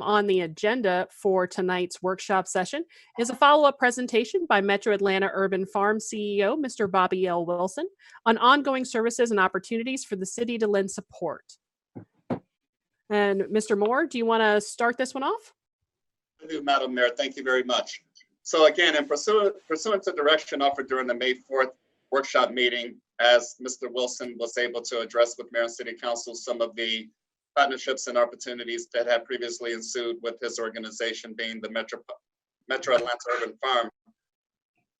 On the agenda for tonight's workshop session is a follow-up presentation by Metro Atlanta Urban Farm CEO, Mr. Bobby L. Wilson, on ongoing services and opportunities for the city to lend support. And Mr. Moore, do you want to start this one off? I do, Madam Mayor. Thank you very much. So again, in pursuant to direction offered during the May 4th workshop meeting, as Mr. Wilson was able to address with Mayor and City Council some of the partnerships and opportunities that had previously ensued with his organization being the Metro Atlanta Urban Farm.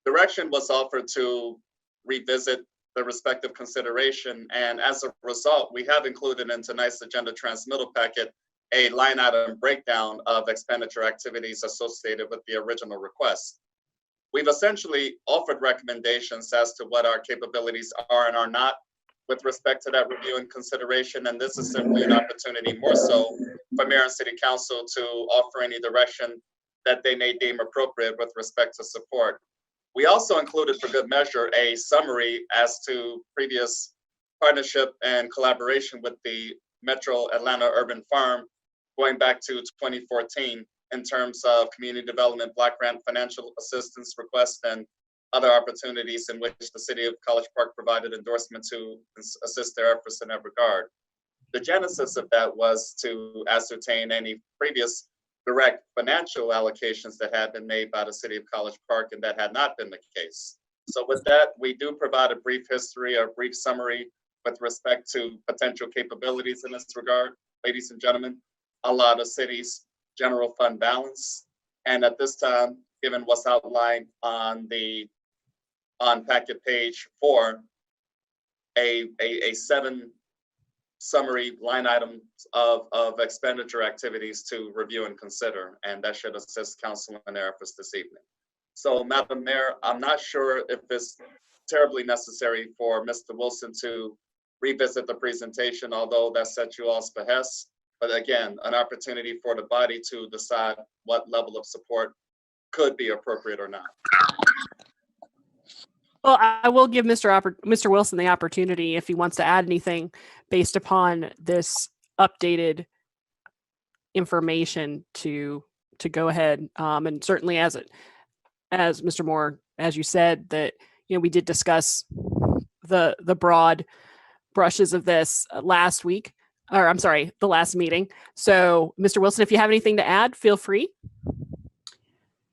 Direction was offered to revisit the respective consideration, and as a result, we have included in tonight's agenda transmittal packet a line item breakdown of expenditure activities associated with the original request. We've essentially offered recommendations as to what our capabilities are and are not with respect to that review and consideration, and this is simply an opportunity more so for Mayor and City Council to offer any direction that they may deem appropriate with respect to support. We also included, for good measure, a summary as to previous partnership and collaboration with the Metro Atlanta Urban Farm going back to 2014 in terms of community development, Block grant financial assistance requests, and other opportunities in which the city of College Park provided endorsement to assist their efforts in that regard. The genesis of that was to ascertain any previous direct financial allocations that had been made by the city of College Park, and that had not been the case. So with that, we do provide a brief history, a brief summary with respect to potential capabilities in this regard. Ladies and gentlemen, a lot of cities' general fund balance. And at this time, given what's outlined on packet page 4, a 7 summary line items of expenditure activities to review and consider, and that should assist council in their efforts this evening. So, Madam Mayor, I'm not sure if it's terribly necessary for Mr. Wilson to revisit the presentation, although that's at you all's behest. But again, an opportunity for the body to decide what level of support could be appropriate or not. Well, I will give Mr. Wilson the opportunity if he wants to add anything based upon this updated information to go ahead. And certainly, as Mr. Moore, as you said, that we did discuss the broad brushes of this last week, or I'm sorry, the last meeting. So, Mr. Wilson, if you have anything to add, feel free.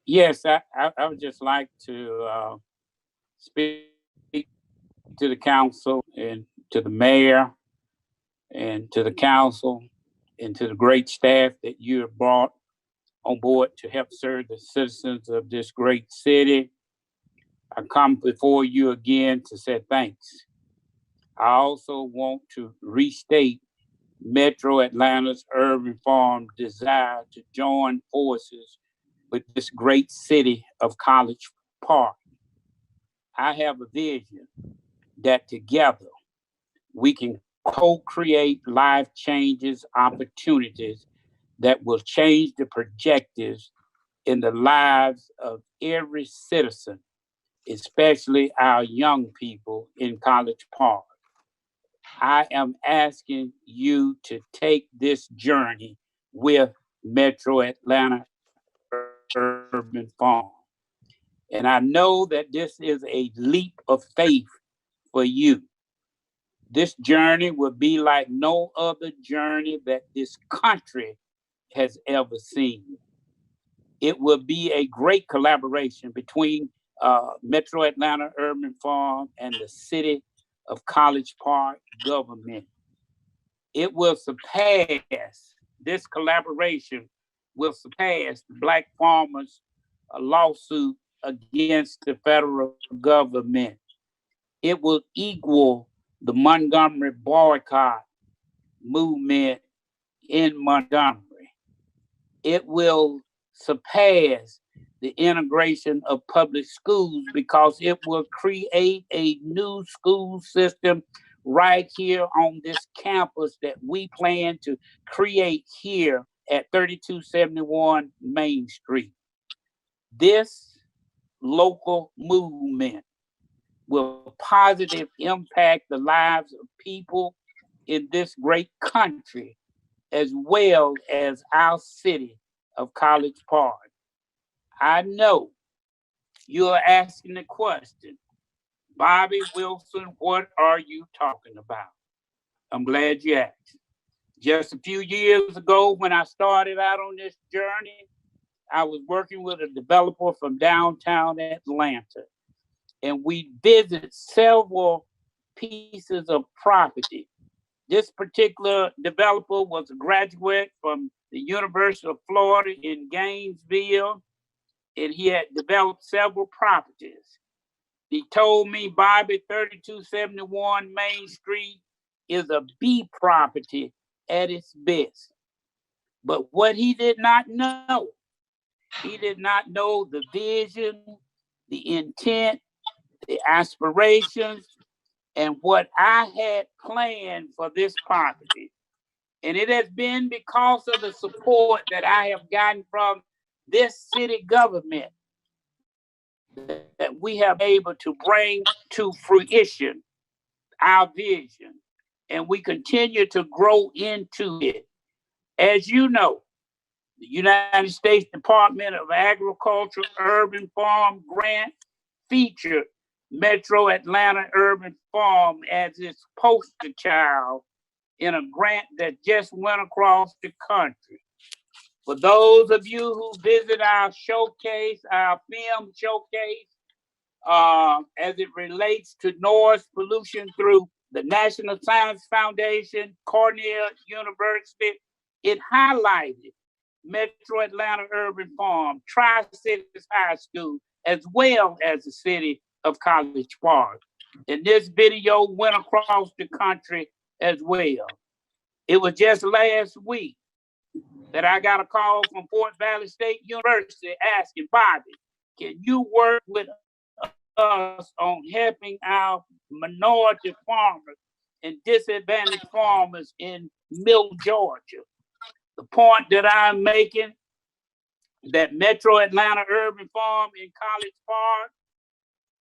Yes, I would just like to speak to the council and to the mayor and to the council and to the great staff that you have brought on board to help serve the citizens of this great city. I come before you again to say thanks. I also want to restate Metro Atlanta's Urban Farm desire to join forces with this great city of College Park. I have a vision that together we can co-create life changes, opportunities that will change the projectives in the lives of every citizen, especially our young people in College Park. I am asking you to take this journey with Metro Atlanta Urban Farm. And I know that this is a leap of faith for you. This journey will be like no other journey that this country has ever seen. It will be a great collaboration between Metro Atlanta Urban Farm and the city of College Park government. It will surpass, this collaboration will surpass the Black farmers' lawsuit against the federal government. It will equal the Montgomery boycott movement in Montgomery. It will surpass the integration of public schools because it will create a new school system right here on this campus that we plan to create here at 3271 Main Street. This local movement will positively impact the lives of people in this great country as well as our city of College Park. I know you're asking the question, Bobby Wilson, what are you talking about? I'm glad you asked. Just a few years ago, when I started out on this journey, I was working with a developer from downtown Atlanta, and we visited several pieces of property. This particular developer was a graduate from the University of Florida in Gainesville, and he had developed several properties. He told me, Bobby, 3271 Main Street is a B property at its best. But what he did not know, he did not know the vision, the intent, the aspirations, and what I had planned for this property. And it has been because of the support that I have gotten from this city government that we have been able to bring to fruition our vision. And we continue to grow into it. As you know, the United States Department of Agriculture Urban Farm Grant featured Metro Atlanta Urban Farm as its poster child in a grant that just went across the country. For those of you who visit our showcase, our film showcase, as it relates to noise pollution through the National Science Foundation, Cornell University, it highlighted Metro Atlanta Urban Farm, Tri-Cities High School, as well as the city of College Park. And this video went across the country as well. It was just last week that I got a call from Fort Valley State University asking, Bobby, can you work with us on helping our minority farmers and disadvantaged farmers in Middle Georgia? The point that I'm making, that Metro Atlanta Urban Farm in College Park,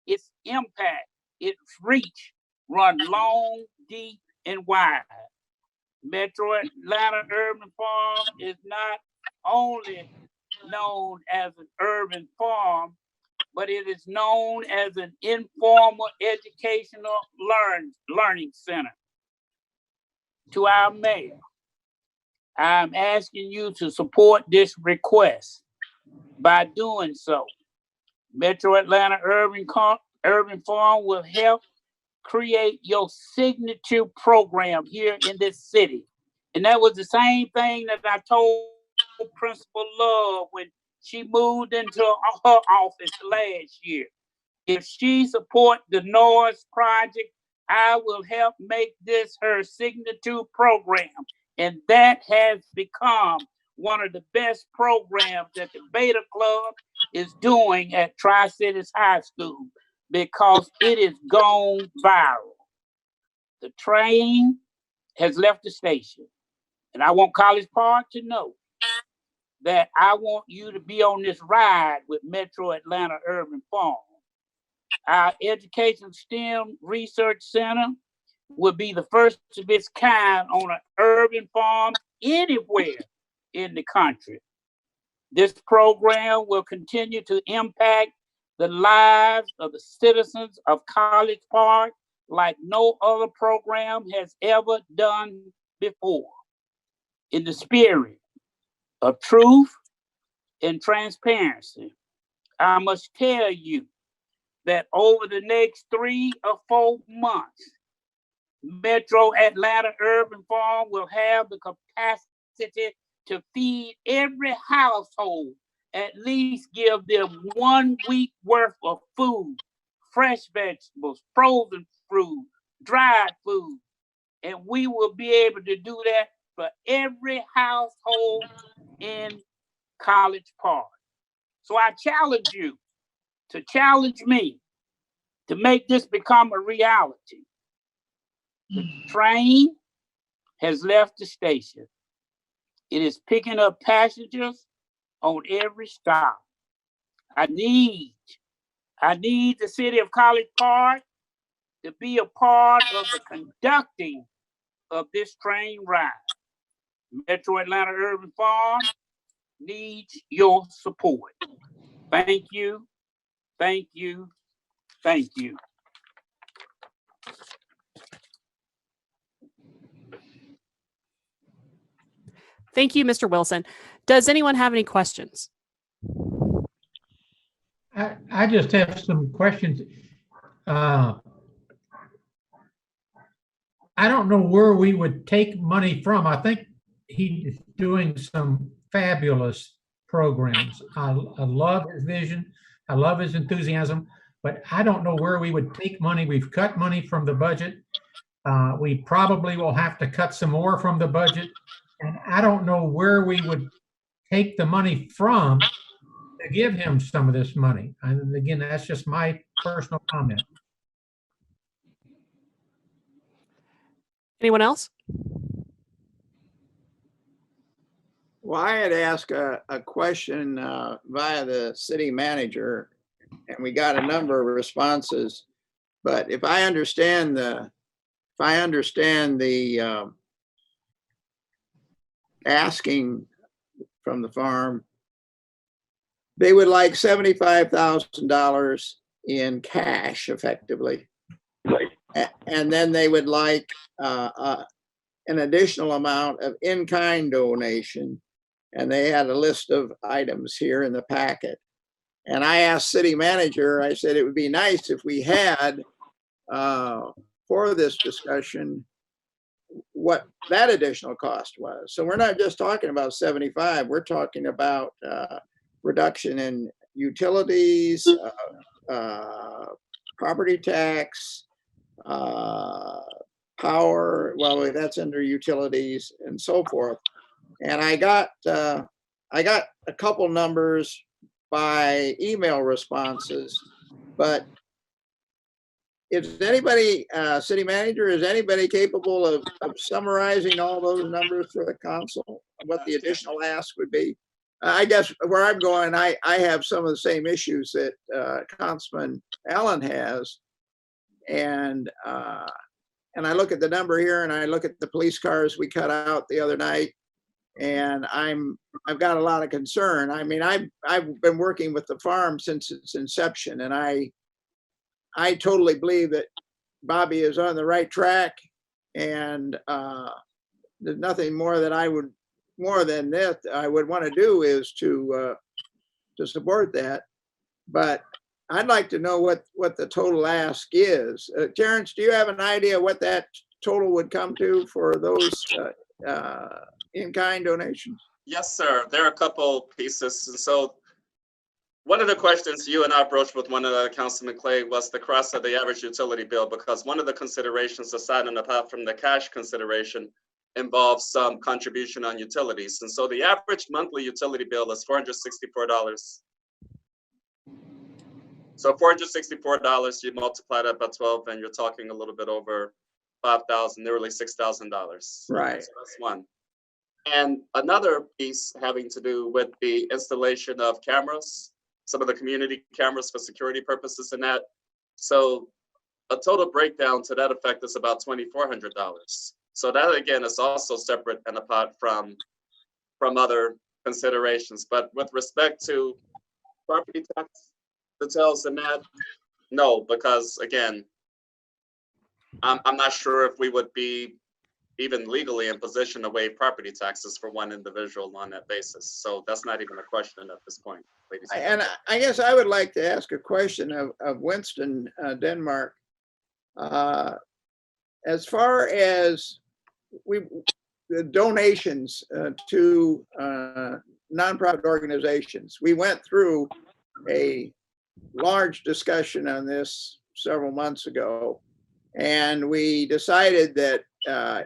its impact, its reach run long, deep, and wide. Metro Atlanta Urban Farm is not only known as an urban farm, but it is known as an informal educational learning center. To our mayor, I'm asking you to support this request. By doing so, Metro Atlanta Urban Farm will help create your signature program here in this city. And that was the same thing that I told Principal Love when she moved into her office last year. If she supports the Noise Project, I will help make this her signature program. And that has become one of the best programs that the Beta Club is doing at Tri-Cities High School, because it is gone viral. The train has left the station. And I want College Park to know that I want you to be on this ride with Metro Atlanta Urban Farm. Our Education STEM Research Center will be the first of its kind on an urban farm anywhere in the country. This program will continue to impact the lives of the citizens of College Park like no other program has ever done before. In the spirit of truth and transparency, I must tell you that over the next 3 or 4 months, Metro Atlanta Urban Farm will have the capacity to feed every household, at least give them 1 week worth of food, fresh vegetables, frozen fruit, dried food. And we will be able to do that for every household in College Park. So I challenge you to challenge me to make this become a reality. The train has left the station. It is picking up passengers on every stop. I need the city of College Park to be a part of the conducting of this train ride. Metro Atlanta Urban Farm needs your support. Thank you, thank you, thank you. Thank you, Mr. Wilson. Does anyone have any questions? I just have some questions. I don't know where we would take money from. I think he's doing some fabulous programs. I love his vision. I love his enthusiasm, but I don't know where we would take money. We've cut money from the budget. We probably will have to cut some more from the budget. And I don't know where we would take the money from to give him some of this money. And again, that's just my personal comment. Anyone else? Well, I had asked a question via the city manager, and we got a number of responses. But if I understand the asking from the farm, they would like $75,000 in cash, effectively. And then they would like an additional amount of in-kind donation. And they had a list of items here in the packet. And I asked city manager, I said, it would be nice if we had, for this discussion, what that additional cost was. So we're not just talking about 75, we're talking about reduction in utilities, property tax, power, well, that's under utilities and so forth. And I got a couple numbers by email responses, but is anybody, city manager, is anybody capable of summarizing all those numbers for the council, what the additional ask would be? I guess where I'm going, I have some of the same issues that Councilman Allen has. And I look at the number here and I look at the police cars we cut out the other night, and I've got a lot of concern. I mean, I've been working with the farm since its inception, and I totally believe that Bobby is on the right track, and there's nothing more than I would want to do is to support that. But I'd like to know what the total ask is. Terrence, do you have an idea what that total would come to for those in-kind donations? Yes, sir. There are a couple pieces. And so one of the questions you and I broached with one of the Councilman Clay was the cost of the average utility bill, because one of the considerations aside and apart from the cash consideration involves some contribution on utilities. And so the average monthly utility bill is $464. So $464, you multiply that by 12 and you're talking a little bit over $5,000, nearly $6,000. Right. So that's one. And another piece having to do with the installation of cameras, some of the community cameras for security purposes and that. So a total breakdown to that effect is about $2,400. So that again is also separate and apart from other considerations. But with respect to property tax details and that, no, because again, I'm not sure if we would be even legally in position to waive property taxes for one individual on that basis. So that's not even a question at this point, ladies and And gentlemen. I guess I would like to ask a question of Winston, Denmark. As far as the donations to nonprofit organizations, we went through a large discussion on this several months ago, and we decided that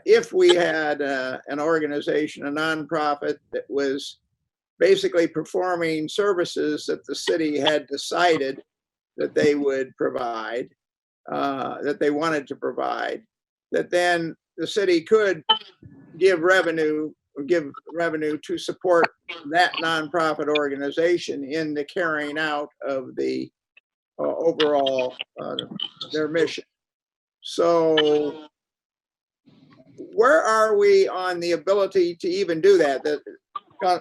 if we had an organization, a nonprofit that was basically performing services that the city had decided that they would provide, that they wanted to provide, that then the city could give revenue to support that nonprofit organization in the carrying out of the overall their mission. So where are we on the ability to even do that?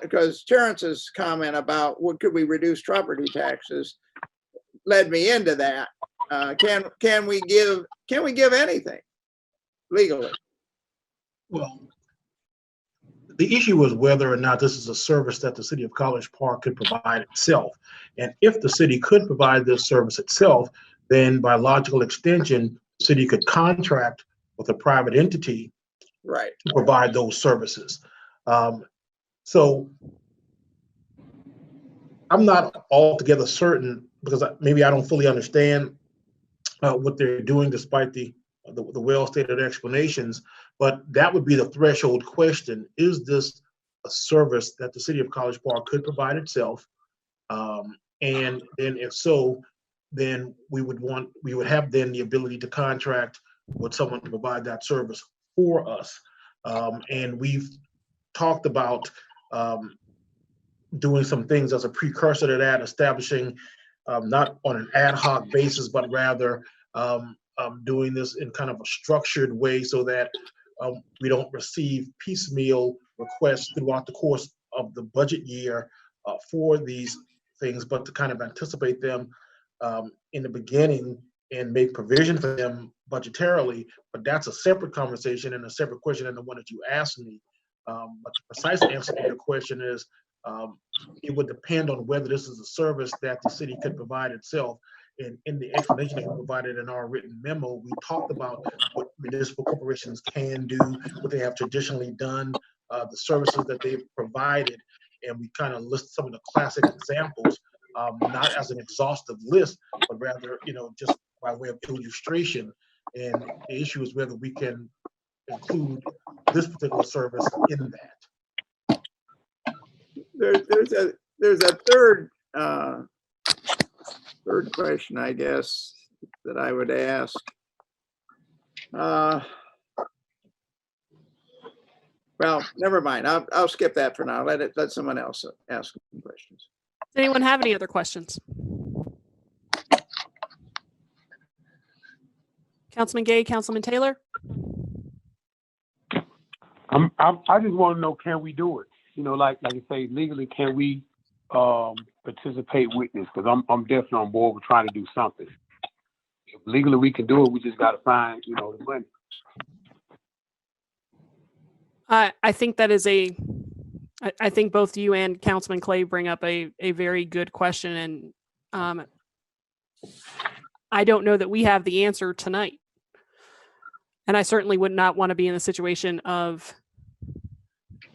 Because Terrence's comment about what could we reduce property taxes led me into that. Can we give anything legally? Well, the issue is whether or not this is a service that the city of College Park could provide itself. And if the city could provide this service itself, then by logical extension, the city could contract with a private entity Right. to provide those services. So I'm not altogether certain, because maybe I don't fully understand what they're doing, despite the well-stated explanations. But that would be the threshold question: is this a service that the city of College Park could provide itself? And then, if so, then we would have then the ability to contract with someone to provide that service for us. And we've talked about doing some things as a precursor to that, establishing not on an ad hoc basis, but rather doing this in kind of a structured way, so that we don't receive piecemeal requests throughout the course of the budget year for these things, but to kind of anticipate them in the beginning and make provision for them budgetarily. But that's a separate conversation and a separate question than the one that you asked me. But the precise answer to your question is, it would depend on whether this is a service that the city could provide itself. And in the explanation that we provided in our written memo, we talked about what municipal corporations can do, what they have traditionally done, the services that they've provided, and we kind of list some of the classic examples, not as an exhaustive list, but rather, just by way of illustration. And the issue is whether we can include this particular service in that. There's a third question, I guess, that I would ask. Well, never mind. I'll skip that for now. Let someone else ask some questions. Does anyone have any other questions? Councilman Gay, Councilman Taylor? I just want to know, can we do it? Like you say, legally, can we participate with this? Because I'm definitely on board with trying to do something. If legally we can do it, we just got to find, the money. I think that is I think both you and Councilman Clay bring up a very good question. And I don't know that we have the answer tonight. And I certainly would not want to be in the situation of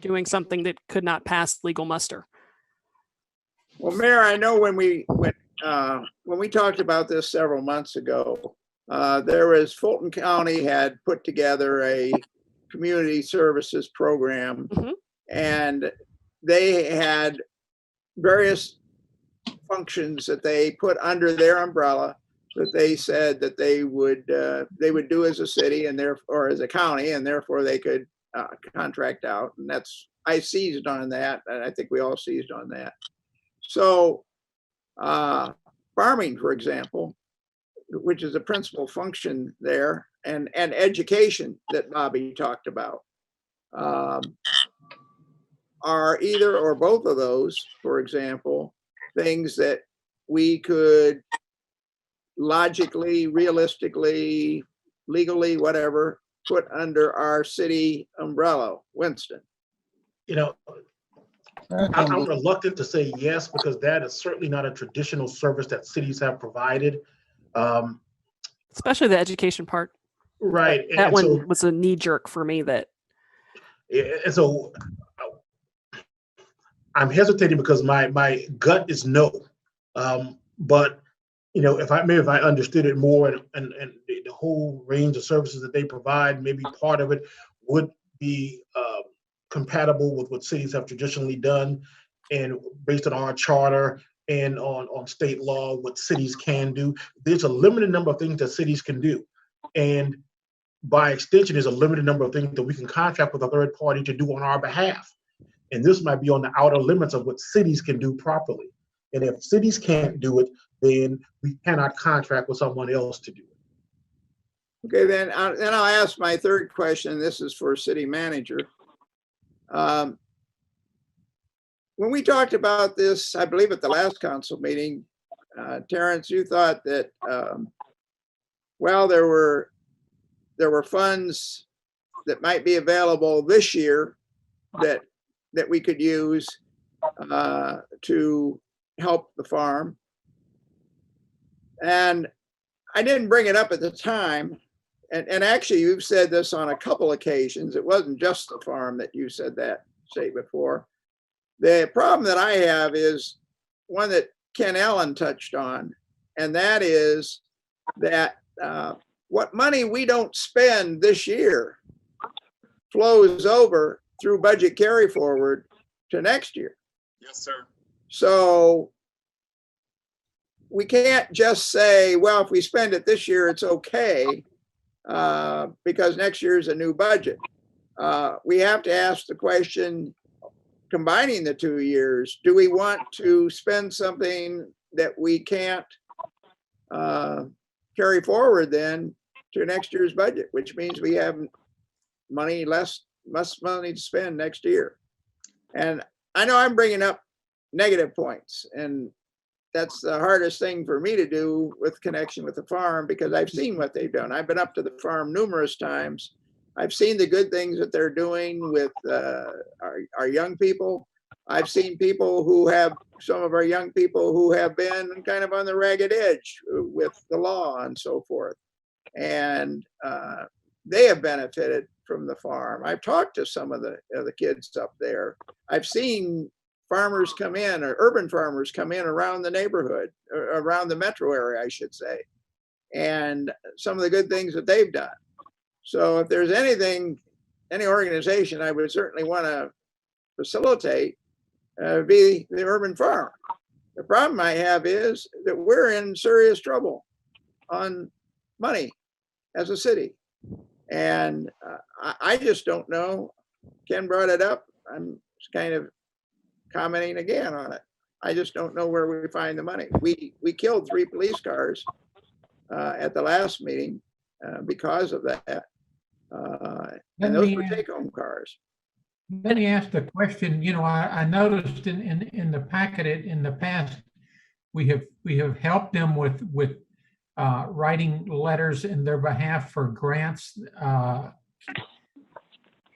doing something that could not pass legal muster. Well, Mayor, I know when we talked about this several months ago, Fulton County had put together a community services program, Mhm. and they had various functions that they put under their umbrella that they said that they would do as a city or as a county, and therefore they could contract out. And I seized on that, and I think we all seized on that. So farming, for example, which is a principal function there, and education that Bobby talked about, are either or both of those, for example, things that we could logically, realistically, legally, whatever, put under our city umbrella. Winston. I'm reluctant to say yes, because that is certainly not a traditional service that cities have provided. Especially the education part. Right. That and one so, was a knee jerk for me. And so I'm hesitating because my gut is no. But if I understood it more, and the whole range of services that they provide, maybe part of it would be compatible with what cities have traditionally done, and based on our charter and on state law, what cities can do. There's a limited number of things that cities can do, and by extension, there's a limited number of things that we can contract with a third party to do on our behalf. And this might be on the outer limits of what cities can do properly. And if cities can't do it, then we cannot contract with someone else to do it. Okay, then I'll ask my third question. This is for city manager. When we talked about this, I believe at the last council meeting, Terrence, you thought that, well, there were funds that might be available this year that we could use to help the farm. And I didn't bring it up at the time. And actually, you've said this on a couple occasions. It wasn't just the farm that you said that statement for. The problem that I have is one that Ken Allen touched on, and that is that what money we don't spend this year flows over through budget carry forward to next year. Yes, sir. So we can't just say, well, if we spend it this year, it's okay, because next year is a new budget. We have to ask the question, combining the 2 years, do we want to spend something that we can't carry forward then to next year's budget, which means we have less money to spend next year. And I know I'm bringing up negative points, and that's the hardest thing for me to do with connection with the farm, because I've seen what they've done. I've been up to the farm numerous times. I've seen the good things that they're doing with our young people. I've seen some of our young people who have been kind of on the ragged edge with the law and so forth. And they have benefited from the farm. I've talked to some of the kids up there. I've seen farmers come in, or urban farmers come in around the neighborhood, or around the metro area, I should say, and some of the good things that they've done. So if there's any organization I would certainly want to facilitate, be the urban farm. The problem I have is that we're in serious trouble on money as a city. And I just don't know. Ken brought it up. I'm kind of commenting again on it. I just don't know where we find the money. We killed 3 police cars at the last meeting because of that. And those were take-home cars. Let me ask the question. You know, I noticed in the packet in the past, we have helped them with writing letters in their behalf for grants.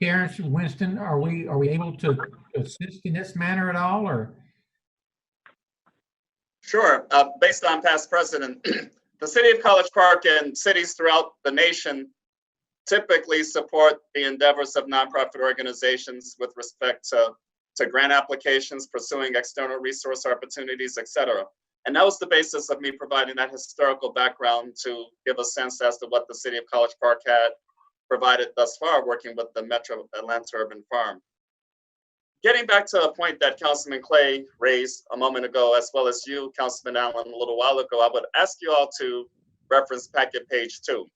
Terrence, Winston, are we able to assist in this manner at all, or? Sure. Based on past precedent, the city of College Park and cities throughout the nation typically support the endeavors of nonprofit organizations with respect to grant applications, pursuing external resource opportunities, et cetera. And that was the basis of me providing that historical background to give a sense as to what the city of College Park had provided thus far, working with the Metro Atlanta Urban Farm. Getting back to a point that Councilman Clay raised a moment ago, as well as you, Councilman Allen, a little while ago, I would ask you all to reference packet page 2.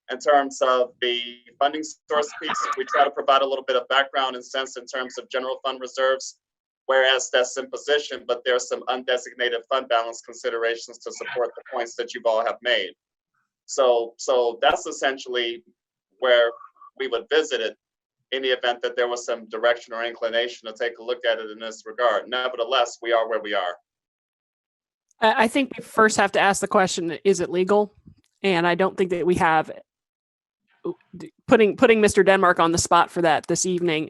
In terms of the funding source piece, we try to provide a little bit of background and sense in terms of general fund reserves, whereas that's in position, but there's some undesignated fund balance considerations to support the points that you've all have made. So that's essentially where we would visit it in the event that there was some direction or inclination to take a look at it in this regard. Nevertheless, we are where we are. I think we first have to ask the question, is it legal? And I don't think that we have. Putting Mr. Denmark on the spot for that this evening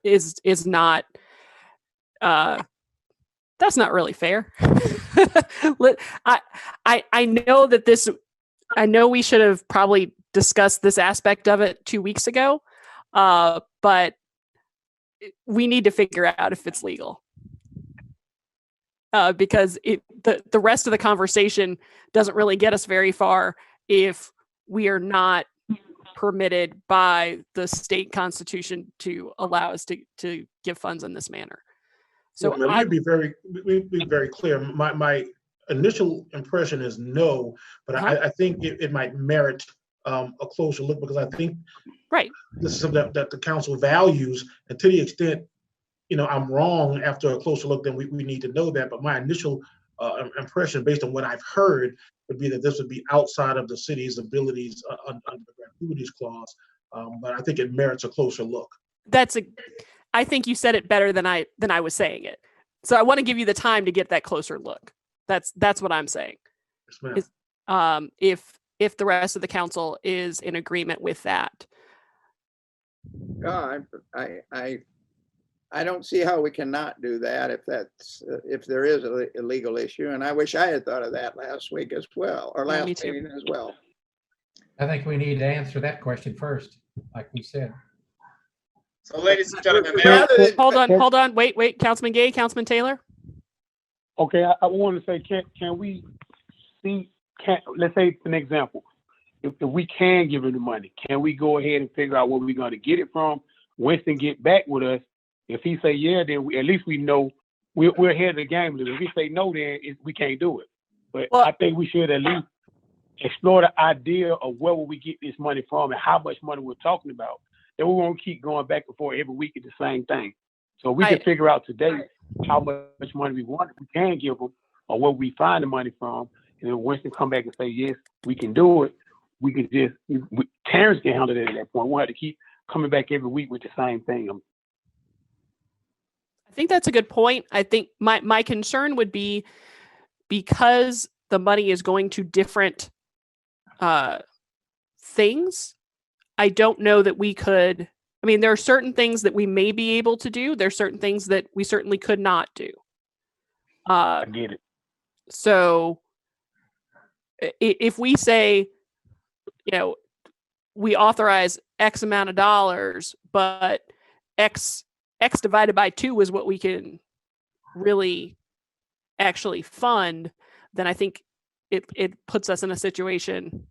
is not, that's not really fair. I know that this, I know we should have probably discussed this aspect of it 2 weeks ago, but we need to figure out if it's legal. Because the rest of the conversation doesn't really get us very far if we are not permitted by the state constitution to allow us to give funds in this manner. So well, we'd be very clear. My initial impression is no, but I think it might merit a closer look, because I think this is something that the council values, and to the extent I'm wrong after a closer look, then we need to know that. But my initial impression, based on what I've heard, would be that this would be outside of the city's abilities under the gratuities clause. But I think it merits a closer look. I think you said it better than I was saying it. So I want to give you the time to get that closer look. That's what I'm saying. Yes, ma'am. If the rest of the council is in agreement with that. Yeah, I don't see how we cannot do that if there is a legal issue. And I wish I had thought of that last week as well, or Yeah, me last too. meeting as well. I think we need to answer that question first, like we said. So ladies and gentlemen, Mayor, Rather than- Hold on, wait, Councilman Gay, Councilman Taylor. Okay, I want to say, can we see, let's say an example. If we can give him the money, can we go ahead and figure out where we're going to get it from? Winston get back with us. If he say yeah, then at least we know we're ahead of the game. If we say no, then we can't do it. But Well- I think we should at least explore the idea of where will we get this money from and how much money we're talking about. Then we won't keep going back and forth every week at the same thing. So we can figure out today how much money we want, we can give them, or where we find the money from. And then Winston come back and say, yes, we can do it. We could just, Terrence can handle it at that point. We won't have to keep coming back every week with the same thing. I think that's a good point. I think my concern would be because the money is going to different things. I don't know that we could. I mean, there are certain things that we may be able to do. There's certain things that we certainly could not do. I get it. So if we say, we authorize X amount of dollars, but X divided by 2 is what we can really actually fund, then I think it puts us in a situation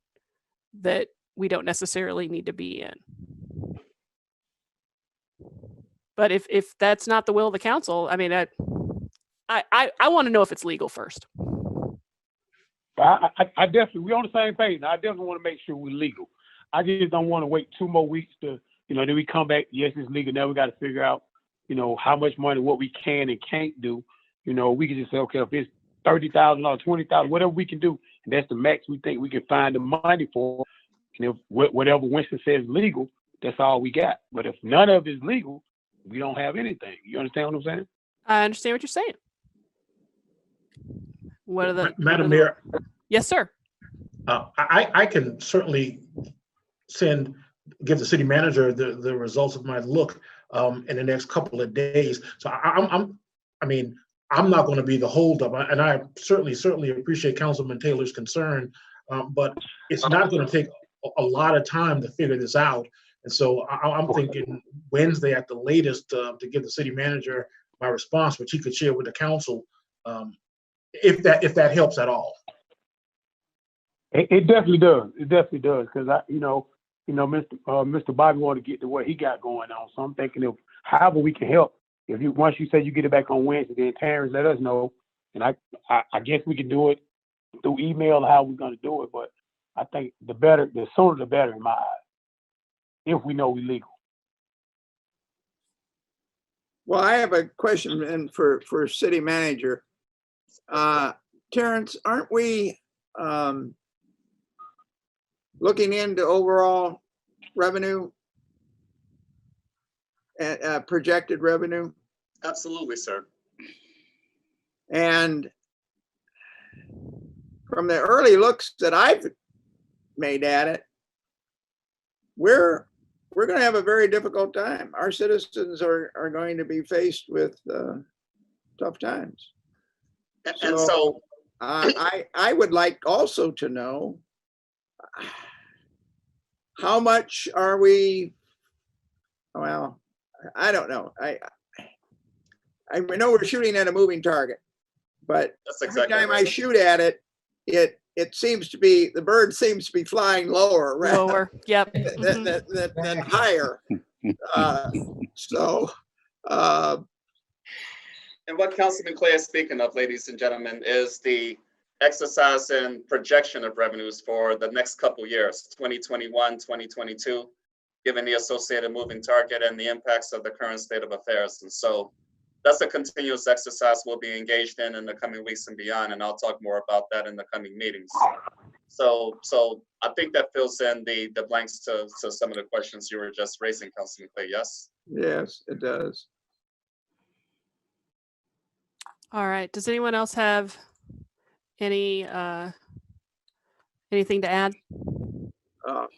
that we don't necessarily need to be in. But if that's not the will of the council, I mean, I want to know if it's legal first. I definitely, we're on the same page. Now, I definitely want to make sure we're legal. I just don't want to wait 2 more weeks to, then we come back, yes, it's legal. Now we got to figure out, how much money, what we can and can't do. We can just say, okay, if it's $30,000, $20,000, whatever we can do, and that's the max we think we can find the money for. And if whatever Winston says legal, that's all we got. But if none of it is legal, we don't have anything. You understand what I'm saying? I understand what you're saying. What are the Madam Mayor, Yes, sir. I can certainly give the city manager the results of my look in the next couple of days. So I'm not going to be the holdup, and I certainly appreciate Councilman Taylor's concern, but it's not going to take a lot of time to figure this out. And so I'm thinking Wednesday at the latest to give the city manager my response, which he could share with the council, if that helps at all. It definitely does. It definitely does, because Mr. Bobby wanted to get to what he got going on. So I'm thinking of however we can help. Once you say you get it back on Wednesday, then Terrence let us know, and I guess we can do it through email or how we're going to do it. But I think the sooner the better in my eyes, if we know we're legal. Well, I have a question for city manager. Terrence, aren't we looking into overall revenue, projected revenue? absolutely, sir. And from the early looks that I've made at it, we're going to have a very difficult time. Our citizens are going to be faced with tough times. And so I would like also to know how much are we? Well, I don't know. I know we're shooting at a moving target, but that's every exactly time I right. shoot at it, it seems to be, the bird seems to be flying lower rather Lower. Yep. Mhm. than higher. And what Councilman Clay is speaking of, ladies and gentlemen, is the exercise and projection of revenues for the next couple years, 2021, 2022, given the associated moving target and the impacts of the current state of affairs. And so that's a continuous exercise we'll be engaged in the coming weeks and beyond, and I'll talk more about that in the coming meetings. So I think that fills in the blanks to some of the questions you were just raising, Councilman Clay, yes? Yes, it does. All right. Does anyone else have any anything to add?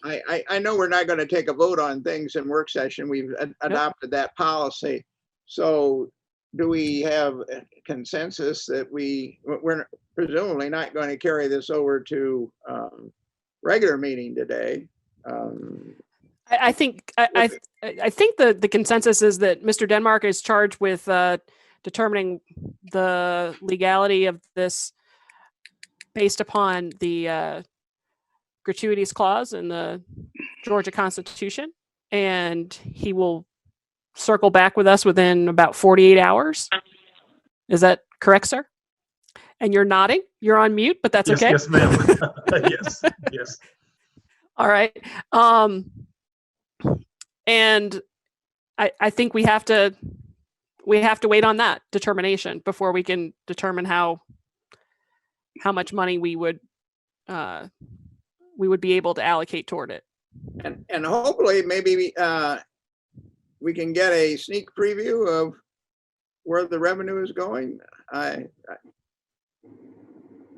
I know we're not going to take a vote on things in work session. We've adopted that policy. So do we have a consensus that we're presumably not going to carry this over to regular meeting today? I think the consensus is that Mr. Denmark is charged with determining the legality of this based upon the gratuities clause in the Georgia Constitution, and he will circle back with us within about 48 hours. Is that correct, sir? And you're nodding. You're on mute, but that's okay. Yes, ma'am. Yes. All right. And I think we have to wait on that determination before we can determine how much money we would be able to allocate toward it. And hopefully maybe we can get a sneak preview of where the revenue is going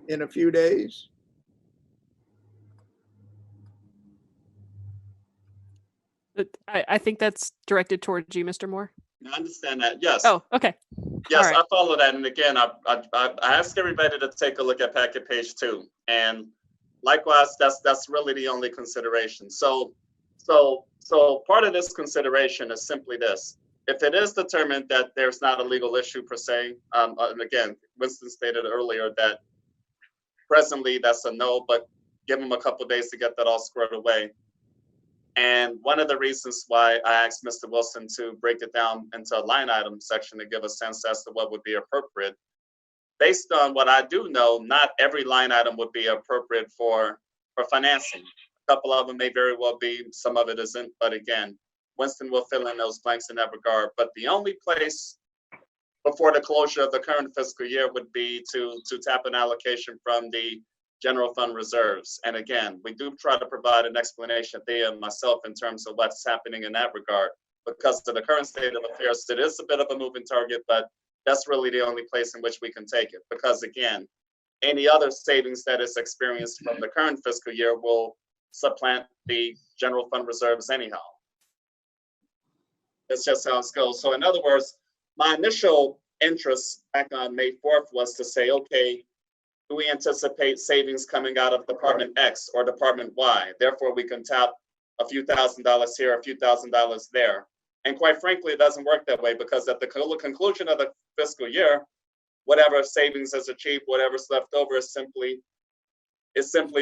in a few days. But I think that's directed towards you, Mr. Moore. I understand that, yes. Oh, okay. Yes, All right. I follow that. And again, I ask everybody to take a look at packet page 2. And likewise, that's really the only consideration. So part of this consideration is simply this. If it is determined that there's not a legal issue per se, and again, Winston stated earlier that presently that's a no, but give them a couple of days to get that all squared away. And one of the reasons why I asked Mr. Wilson to break it down into a line item section to give a sense as to what would be appropriate. Based on what I do know, not every line item would be appropriate for financing. A couple of them may very well be, some of it isn't, but again, Winston will fill in those blanks in that regard. But the only place before the closure of the current fiscal year would be to tap an allocation from the general fund reserves. And again, we do try to provide an explanation there myself in terms of what's happening in that regard. Because of the current state of affairs, it is a bit of a moving target, but that's really the only place in which we can take it. Because again, any other savings that is experienced from the current fiscal year will supplant the general fund reserves anyhow. That's just how it goes. So in other words, my initial interest back on May 4th was to say, okay, do we anticipate savings coming out of Department X or Department Y? Therefore, we can tap a few $1,000s here, a few $1,000s there. And quite frankly, it doesn't work that way because at the conclusion of the fiscal year, whatever savings is achieved, whatever's left over is simply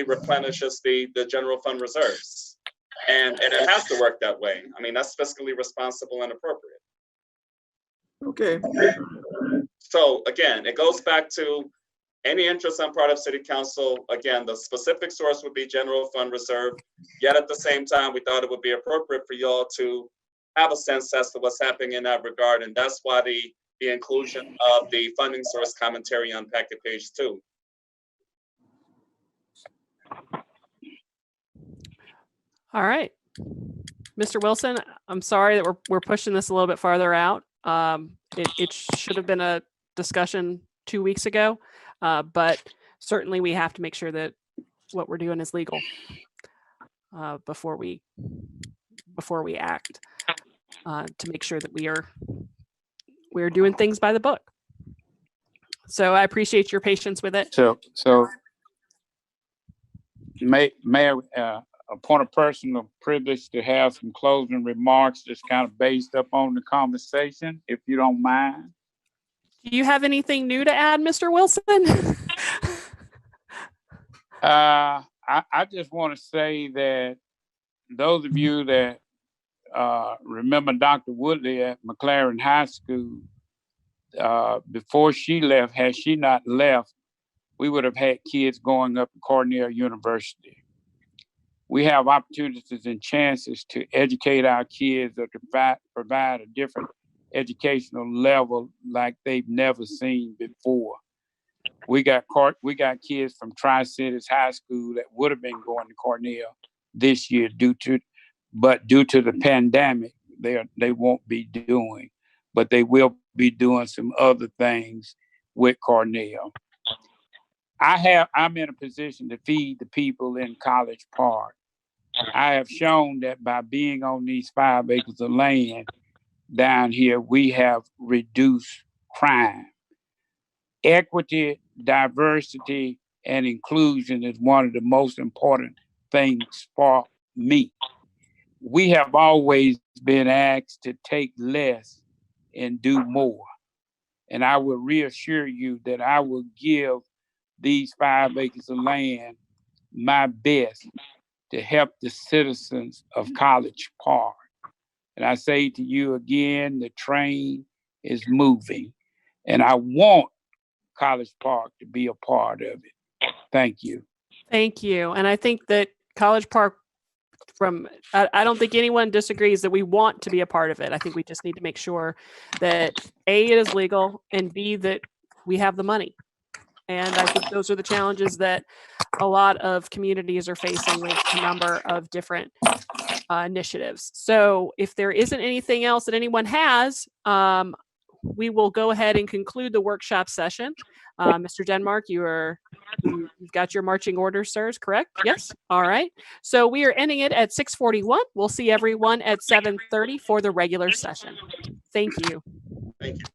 replenishes the general fund reserves. And it has to work that way. I mean, that's fiscally responsible and appropriate. Okay. So again, it goes back to any interest on part of City Council. Again, the specific source would be general fund reserve. Yet at the same time, we thought it would be appropriate for y'all to have a sense as to what's happening in that regard. And that's why the inclusion of the funding source commentary on packet page 2. All right. Mr. Wilson, I'm sorry that we're pushing this a little bit farther out. It should have been a discussion 2 weeks ago, but certainly we have to make sure that what we're doing is legal before we act to make sure that we're doing things by the book. So I appreciate your patience with it. So Mayor, a point of personal privilege to have some closing remarks just kind of based up on the conversation, if you don't mind. Do you have anything new to add, Mr. Wilson? I just want to say that those of you that remember Dr. Woodley at McLaren High School, before she left, had she not left, we would have had kids going up to Cornell University. We have opportunities and chances to educate our kids or to provide a different educational level like they've never seen before. We got kids from Tri-Cities High School that would have been going to Cornell this year due to the pandemic, they won't be doing, but they will be doing some other things with Cornell. I'm in a position to feed the people in College Park. I have shown that by being on these 5 acres of land down here, we have reduced crime. Equity, diversity, and inclusion is one of the most important things for me. We have always been asked to take less and do more. And I will reassure you that I will give these 5 acres of land my best to help the citizens of College Park. And I say to you again, the train is moving, and I want College Park to be a part of it. Thank you. Thank you. And I think that College Park, I don't think anyone disagrees that we want to be a part of it. I think we just need to make sure that A, it is legal, and B, that we have the money. And I think those are the challenges that a lot of communities are facing with a number of different initiatives. So if there isn't anything else that anyone has, we will go ahead and conclude the workshop session. Mr. Denmark, you've got your marching orders, sirs, correct? Yes? All right. So we are ending it at 6:41. We'll see everyone at 7:30 for the regular session. Thank you. Thank you.